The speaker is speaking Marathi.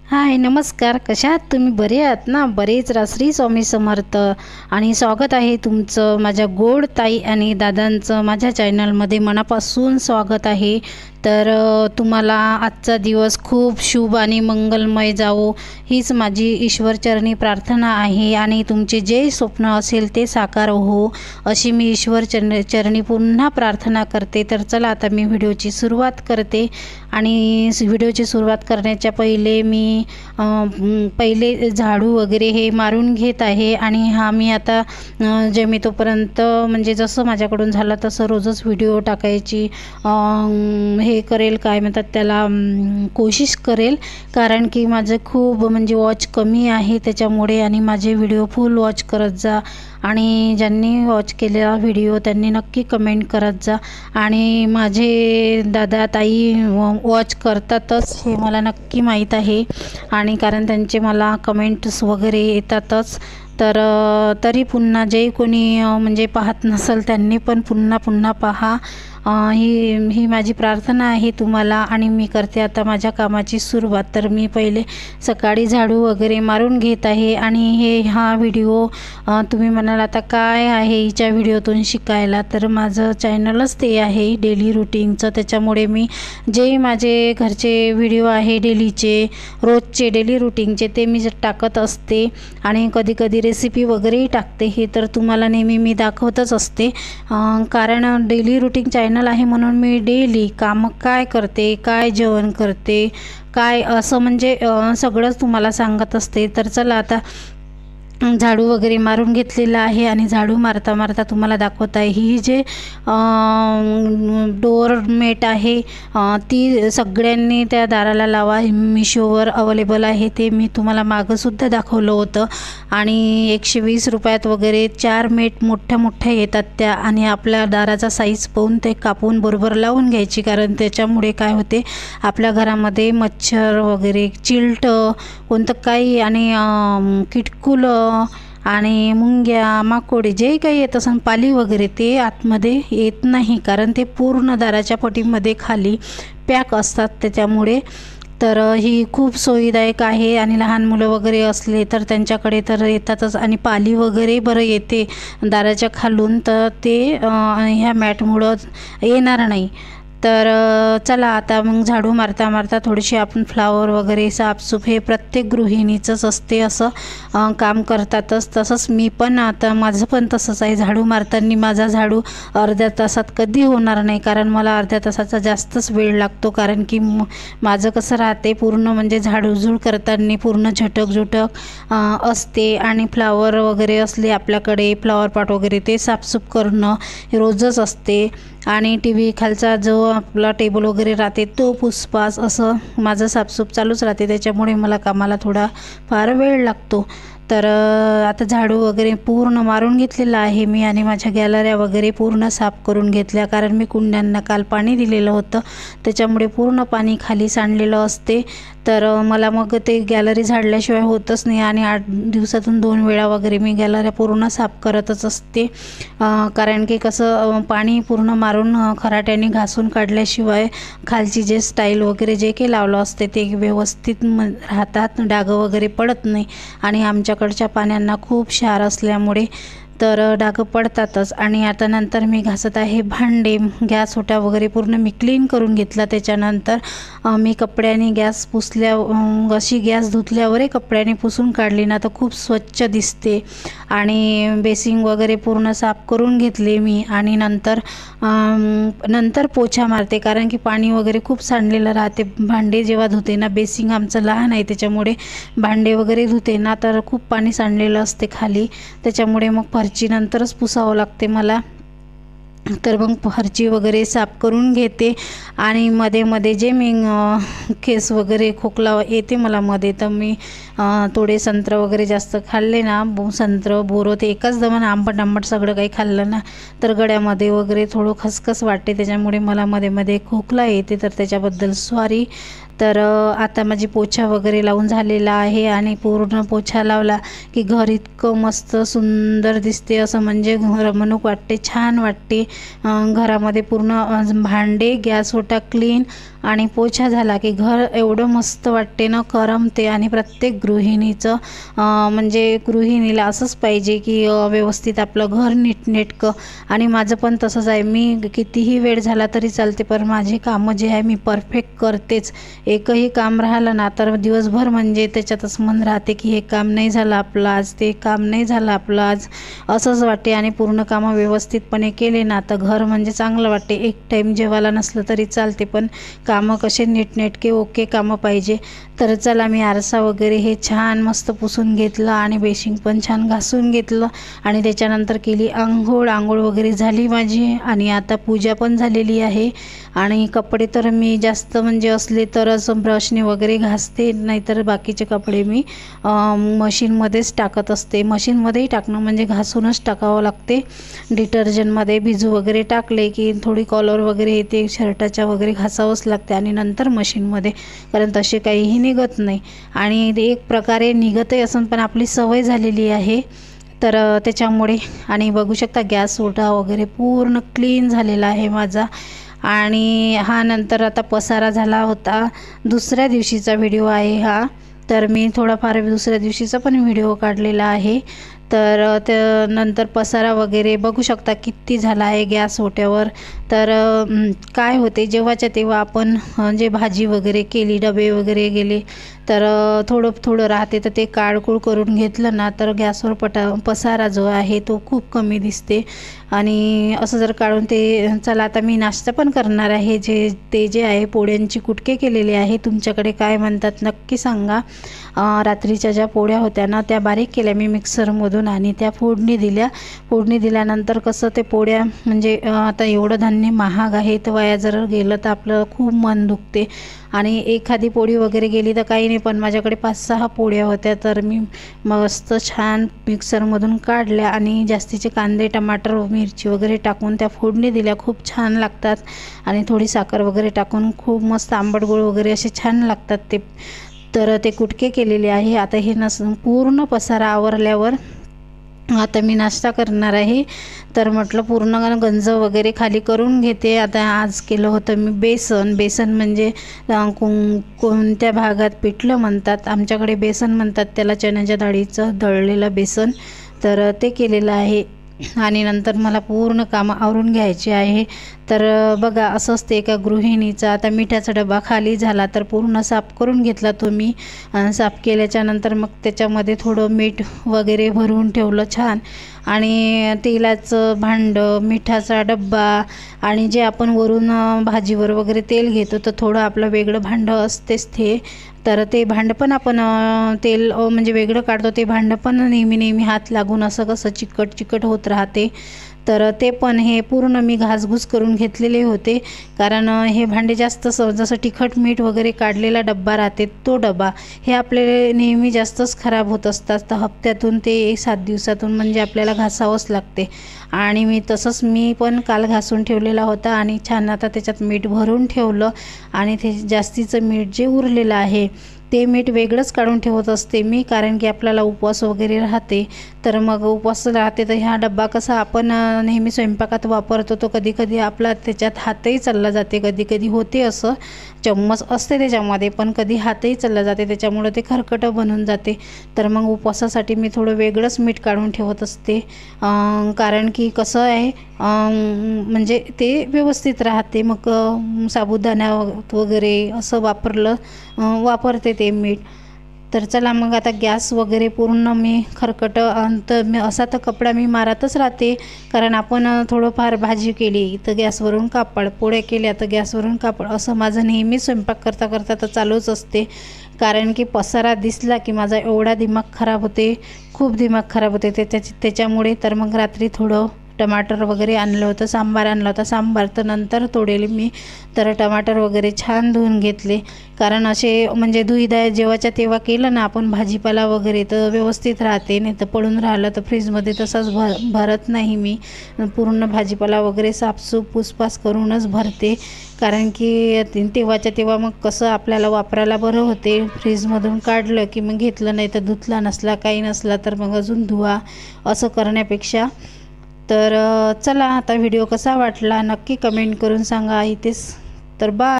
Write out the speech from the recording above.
हाय नमस्कार, कशा आहात तुम्ही? बरे आहात ना? बरेच राहा. श्री स्वामी समर्थ. आणि स्वागत आहे तुमचं माझ्या गोड ताई आणि दादांचं माझ्या चॅनलमध्ये. मनापासून स्वागत आहे. तर तुम्हाला आजचा दिवस खूप शुभ आणि मंगलमय जावो हीच माझी ईश्वरचरणी प्रार्थना आहे. आणि तुमचे जे स्वप्न असेल ते साकार हो अशी मी चरणी पुन्हा प्रार्थना करते. तर चला आता मी व्हिडिओची सुरुवात करते. आणि व्हिडिओची सुरुवात करण्याच्या पहिले मी पहिले झाडू वगैरे हे मारून घेत आहे. आणि मी आता मी तोपर्यंत म्हणजे जसं माझ्याकडून झालं तसं रोजच व्हिडिओ टाकायची हे करेल, काय म्हणतात त्याला, कोशिश करेल. कारण की माझं खूप म्हणजे वॉच कमी आहे त्याच्यामुळे. आणि माझे व्हिडिओ फुल वॉच करत जा. आणि ज्यांनी वॉच केलेला व्हिडिओ त्यांनी नक्की कमेंट करत जा. आणि माझे दादा ताई वॉच करतातच हे मला नक्की माहीत आहे. आणि कारण त्यांचे मला कमेंट्स वगैरे येतातच. तर तरी पुन्हा जे कोणी म्हणजे पाहत नसेल त्यांनी पण पुन्हा पहा. ही माझी प्रार्थना आहे तुम्हाला. आणि मी करते आता माझ्या कामाची सुरुवात. तर मी पहिले सकाळी झाडू वगैरे मारून घेत आहे. आणि हा व्हिडिओ तुम्ही म्हणाल आता काय आहे हिच्या व्हिडिओतून शिकायला, तर माझं चॅनलच ते आहे डेली रुटीनचं. त्याच्यामुळे मी जे माझे घरचे व्हिडिओ आहे डेलीचे, रोजचे डेली रुटीनचे, ते मी टाकत असते. आणि कधी रेसिपी वगैरेही टाकते. हे तर तुम्हाला नेहमी मी दाखवतच असते. कारण डेली रुटीन चॅनल आहे म्हणून मी डेली काम काय करते, काय जेवण करते, काय असं म्हणजे सगळंच तुम्हाला सांगत असते. तर चला आता झाडू वगैरे मारून घेतलेला आहे. आणि झाडू मारता तुम्हाला दाखवत आहे ही जे डोअरमेट आहे ती सगळ्यांनी त्या दाराला लावा. मिशोवर अवेलेबल आहे. ते मी तुम्हाला मागंसुद्धा दाखवलं होतं. आणि 120 रुपयात वगैरे 4 मेट मोठ्या येतात त्या. आणि आपल्या दाराचा साईज पाहून ते कापून बरोबर लावून घ्यायची. कारण त्याच्यामुळे काय होते, आपल्या घरामध्ये मच्छर वगैरे, चिलटं कोणतं काही आणि किटकुलं आणि मुंग्या, माकोडे जे काही येत असेल, पाली वगैरे, ते आतमध्ये येत नाही. कारण ते पूर्ण दाराच्या पटीमध्ये खाली पॅक असतात त्याच्यामुळे. तर ही खूप सोयीदायक आहे. आणि लहान मुलं वगैरे असले तर त्यांच्याकडे तर येतातच. आणि पाली वगैरे बरं येते दाराच्या खालून, तर ते ह्या मॅटमुळं येणार नाही. तर चला आता मग झाडू मारता थोडीशी आपण फ्लावर वगैरे साफसूफ हे प्रत्येक गृहिणीचंच असते, असं काम करतातच. तसंच मी पण आता माझं पण तसंच आहे. झाडू मारताना माझा झाडू अर्ध्या तासात कधी होणार नाही. कारण मला अर्ध्या तासाचा जास्तच वेळ लागतो. कारण की माझं कसं राहते, पूर्ण म्हणजे झाडूझूड करताना पूर्ण झटक असते. आणि फ्लावर वगैरे असले आपल्याकडे, फ्लावर पॉट वगैरे, ते साफसूफ करणं रोजच असते. आणि TV खालचा जो आपला टेबल वगैरे राहते तो पुसपास असं माझं साफसूफ चालूच राहते. त्याच्यामुळे मला कामाला थोडा फार वेळ लागतो. तर आता झाडू वगैरे पूर्ण मारून घेतलेला आहे मी. आणि माझ्या गॅलऱ्या वगैरे पूर्ण साफ करून घेतल्या. कारण मी कुंड्यांना काल पाणी दिलेलं होतं, त्याच्यामुळे पूर्ण पाणी खाली सांडलेलं असते. तर मला मग ते गॅलरी झाडल्याशिवाय होतच नाही. आणि 8 दिवसातून 2 वेळा वगैरे मी गॅलऱ्या पूर्ण साफ करतच असते. कारण की कसं, पाणी पूर्ण मारून खराट्याने घासून काढल्याशिवाय खालची जे स्टाईल वगैरे जे काही लावलं असते ते व्यवस्थित राहतात, डागं वगैरे पडत नाही. आणि आमच्याकडच्या पाण्यांना खूप क्षार असल्यामुळे तर डागं पडतातच. आणि आता नंतर मी घासत आहे भांडे. गॅस ओटा वगैरे पूर्ण मी क्लीन करून घेतला. त्याच्यानंतर मी कपड्याने गॅस अशी गॅस धुतल्यावरही कपड्याने पुसून काढली ना तर खूप स्वच्छ दिसते. आणि बेसिंग वगैरे पूर्ण साफ करून घेतले मी. आणि नंतर पोछा मारते. कारण की पाणी वगैरे खूप सांडलेलं राहते. भांडे जेव्हा धुते ना, बेसिंग आमचं लहान आहे त्याच्यामुळे भांडे वगैरे धुते ना तर खूप पाणी सांडलेलं असते खाली. त्याच्यामुळे मग फरची नंतरच पुसावं लागते मला. तर मग फरची वगैरे साफ करून घेते. आणि मध्ये जे मी केस वगैरे खोकला येते मला मध्ये, तर मी थोडे संत्र वगैरे जास्त खाल्ले ना, संत्र बोरं ते एकाच दमान आंबट सगळं काही खाल्लं ना तर गळ्यामध्ये वगैरे थोडं खसखस वाटते. त्याच्यामुळे मला मध्ये खोकला येते. तर त्याच्याबद्दल सॉरी. तर आता माझी पोछा वगैरे लावून झालेला आहे. आणि पूर्ण पोछा लावला की घर इतकं मस्त सुंदर दिसते, असं म्हणजे रमणूक वाटते, छान वाटते. घरामध्ये पूर्ण भांडे, गॅस ओटा क्लीन आणि पोछा झाला की घर एवढं मस्त वाटते ना, करमते. आणि प्रत्येक गृहिणीचं म्हणजे गृहिणीला असंच पाहिजे की व्यवस्थित आपलं घर नीटनेटकं. आणि माझं पण तसंच आहे, मी कितीही वेळ झाला तरी चालते, पण माझे कामं जे आहे मी परफेक्ट करतेच. एकही काम राहिलं ना तर दिवसभर म्हणजे त्याच्यातच मन राहते की हे काम नाही झालं आपलं आज, ते काम नाही झालं आपलं आज, असंच वाटते. आणि पूर्ण कामं व्यवस्थितपणे केले ना तर घर म्हणजे चांगलं वाटते. एक टाईम जेवायला नसलं तरी चालते, पण कामं कसे नीटनेटके ओके कामं पाहिजे. तर चला, मी आरसा वगैरे हे छान मस्त पुसून घेतलं आणि बेसिंग पण छान घासून घेतलं. आणि त्याच्यानंतर केली आंघोळ वगैरे झाली माझी. आणि आता पूजा पण झालेली आहे. आणि कपडे तर मी जास्त म्हणजे असले तरच ब्रशने वगैरे घासते, नाहीतर बाकीचे कपडे मी मशीनमध्येच टाकत असते. मशीनमध्येही टाकणं म्हणजे घासूनच टाकावं लागते. डिटर्जंटमध्ये भिजू वगैरे टाकले की थोडी कॉलर वगैरे येते शर्टाच्या वगैरे घासावंच लागते आणि नंतर मशीनमध्ये, कारण तसे काहीही निघत नाही. आणि एक प्रकारे निघतही असून पण आपली सवय झालेली आहे तर त्याच्यामुळे. आणि बघू शकता गॅस ओटा वगैरे पूर्ण क्लीन झालेला आहे माझा. आणि हा नंतर आता पसारा झाला होता, दुसऱ्या दिवशीचा व्हिडिओ आहे हा. तर मी थोडाफार दुसऱ्या दिवशीचा पण व्हिडिओ काढलेला आहे. तर त्यानंतर पसारा वगैरे बघू शकता किती झाला आहे गॅस ओट्यावर. तर काय होते, जेव्हाच्या तेव्हा आपण जे भाजी वगैरे केली, डबे वगैरे गेले तर थोडं राहते, तर ते काळकूळ करून घेतलं ना तर गॅसवर पसारा जो आहे तो खूप कमी दिसते. आणि असं जर काढून ते, चला आता मी नाश्ता पण करणार आहे. जे आहे पोळ्यांची कुटके केलेले आहे. तुमच्याकडे काय म्हणतात नक्की सांगा. रात्रीच्या ज्या पोळ्या होत्या ना त्या बारीक केल्या मी मिक्सरमधून आणि त्या फोडणी दिल्या. फोडणी दिल्यानंतर कसं ते पोळ्या म्हणजे आता एवढं धान्य महाग आहे तर वाया जर गेलं तर आपलं खूप मन दुखते. आणि एखादी पोळी वगैरे गेली तर काही नाही, पण माझ्याकडे 5-6 पोळ्या होत्या तर मी मस्त छान मिक्सरमधून काढल्या आणि जास्तीचे कांदे, टमाटर, मिरची वगैरे टाकून त्या फोडणी दिल्या. खूप छान लागतात. आणि थोडी साखर वगैरे टाकून खूप मस्त आंबट गोड वगैरे असे छान लागतात ते. तर ते कुटके केलेले आहे. आता हे पूर्ण पसारा आवरल्यावर आता मी नाश्ता करणार आहे. तर म्हटलं पूर्ण गंज वगैरे खाली करून घेते. आता आज केलं होतं मी बेसन म्हणजे कोणत्या भागात पिठलं म्हणतात, आमच्याकडे बेसन म्हणतात त्याला, चण्याच्या डाळीचं दळलेलं बेसन. तर ते केलेलं आहे. आणि नंतर मला पूर्ण कामं आवरून घ्यायचे आहे. तर बघा असं असते एका गृहिणीचा. आता मिठाचा डबा खाली झाला तर पूर्ण साफ करून घेतला तो मी. साफ केल्याच्या नंतर मग त्याच्यामध्ये थोडं मीठ वगैरे भरून ठेवलं छान. आणि तेलाचं भांडं, मिठाचा डब्बा आणि जे आपण वरून भाजीवर वगैरे तेल घेतो तर थोडं आपलं वेगळं भांडं असतेच ते. तर ते भांडं पण आपण तेल म्हणजे वेगळं काढतो, ते भांडं पण नेहमी हात लागून असं कसं चिकट होत राहते. तर ते पण हे पूर्ण मी घासघूस करून घेतलेले होते. कारण हे भांडे जास्त जसं तिखट मीठ वगैरे काढलेला डब्बा राहते तो डबा हे आपले नेहमी जास्तच खराब होत असतात. तर हप्त्यातून ते 7 दिवसातून म्हणजे आपल्याला घासावंच लागते. आणि मी पण काल घासून ठेवलेला होता आणि छान आता त्याच्यात मीठ भरून ठेवलं. आणि ते जास्तीचं मीठ जे उरलेलं आहे ते मीठ वेगळंच काढून ठेवत असते मी, कारण की आपल्याला उपवास वगैरे राहते. तर मग उपवास राहते तर ह्या डब्बा कसा आपण नेहमी स्वयंपाकात वापरतो तो कधी आपला त्याच्यात हातही चालला जाते. कधी होते असं, चम्मच असते त्याच्यामध्ये पण कधी हातही चालला जाते, त्याच्यामुळे ते खरकटं बनून जाते. तर मग उपवासासाठी मी थोडं वेगळंच मीठ काढून ठेवत असते. कारण की कसं आहे म्हणजे ते व्यवस्थित राहते. मग साबुदाणा वगैरे असं वापरते ते मीठ. तर चला मग आता गॅस वगैरे पूर्ण मी असा तर कपडा मी मारतच राहते. कारण आपण थोडंफार भाजी केली तर गॅसवरून कापड, पोळ्या केल्या तर गॅसवरून कापड, असं माझं नेहमी स्वयंपाक करता तर चालूच असते. कारण की पसारा दिसला की माझा एवढा दिमाग खराब होते, खूप दिमाग खराब होते त्याच्यामुळे. तर मग रात्री थोडं टमाटर वगैरे आणलं होतं, सांबार तर नंतर तोडेल मी. तर टमाटर वगैरे छान धुवून घेतले. कारण असे म्हणजे धुईदाय जेव्हाच्या तेव्हा केलं ना आपण भाजीपाला वगैरे तर व्यवस्थित राहते. नाही तर पडून राहिलं तर फ्रीजमध्ये तसंच भरत नाही मी. पूर्ण भाजीपाला वगैरे साफसूफ पुसपास करूनच भरते. कारण की तेव्हाच्या तेव्हा मग कसं आपल्याला वापरायला बरं होते. फ्रीजमधून काढलं की मग घेतलं, नाही तर धुतला नसला काही नसला तर मग अजून धुवा, असं करण्यापेक्षा. तर चला आता व्हिडिओ कसा वाटला नक्की कमेंट करून सांगा. इथेच तर बाय.